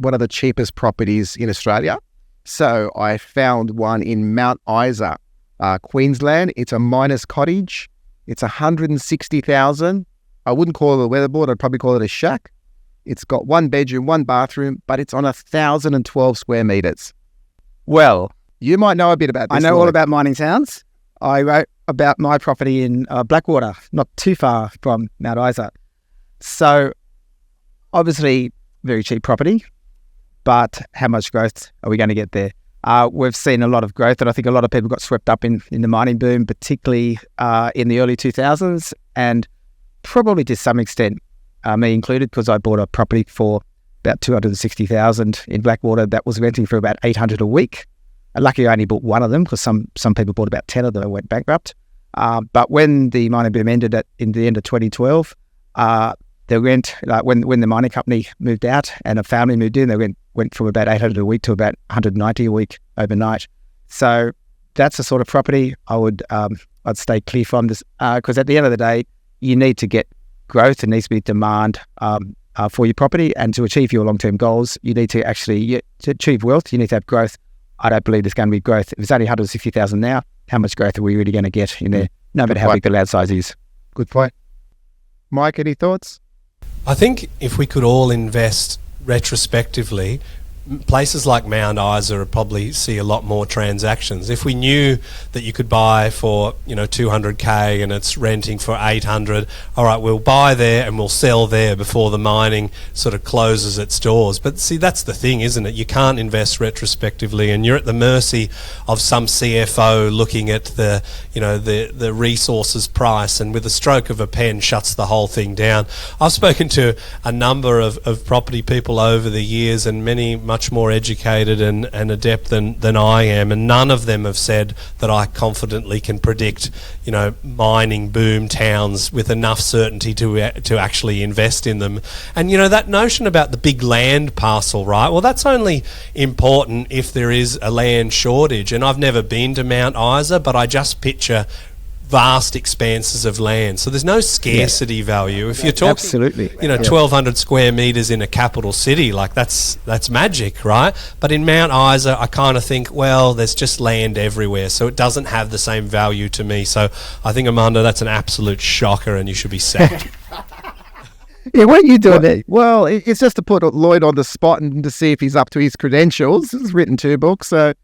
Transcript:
one of the cheapest properties in Australia. So I found one in Mount Isa, Queensland. It's a miners cottage. It's 160,000. I wouldn't call it a weatherboard. I'd probably call it a shack. It's got 1 bedroom, 1 bathroom, but it's on 1,012 square meters. Well, you might know a bit about this. I know all about mining towns. I wrote about my property in Blackwater, not too far from Mount Isa. So obviously very cheap property, but how much growth are we going to get there? We've seen a lot of growth, and I think a lot of people got swept up in the mining boom, particularly in the early 2000s, and probably to some extent, me included, because I bought a property for about 260,000 in Blackwater that was renting for about 800 a week. And luckily I only bought one of them, because some people bought about 10 of them and went bankrupt. But when the mining boom ended in the end of 2012, the rent, when the mining company moved out and a family moved in, they went from about 800 a week to about 190 a week overnight. So that's the sort of property I'd stay clear from, this, because at the end of the day, you need to get growth. There needs to be demand for your property, and to achieve your long-term goals, you need to to achieve wealth, you need to have growth. I don't believe there's going to be growth. If it's only 160,000 now, how much growth are we really going to get in there, no matter how big the land size is? Good point. Mike, any thoughts? I think if we could all invest retrospectively, places like Mount Isa would probably see a lot more transactions. If we knew that you could buy for, $200K and it's renting for 800, all right, we'll buy there and we'll sell there before the mining sort of closes its doors. But see, that's the thing, isn't it? You can't invest retrospectively, and you're at the mercy of some CFO looking at the resources price, and with a stroke of a pen shuts the whole thing down. I've spoken to a number of property people over the years, and many much more educated and adept than I am, and none of them have said that I confidently can predict, mining boom towns with enough certainty to actually invest in them. And that notion about the big land parcel, right? Well, that's only important if there is a land shortage. And I've never been to Mount Isa, but I just picture vast expanses of land. So there's no scarcity value. If you're talking, absolutely, 1,200 square meters in a capital city, like that's magic, right? But in Mount Isa, I kind of think, well, there's just land everywhere, so it doesn't have the same value to me. So I think, Armando, that's an absolute shocker, and you should be sacked. Yeah, what are you doing there? Well, it's just to put Lloyd on the spot and to see if he's up to his credentials. He's written 2 books, so...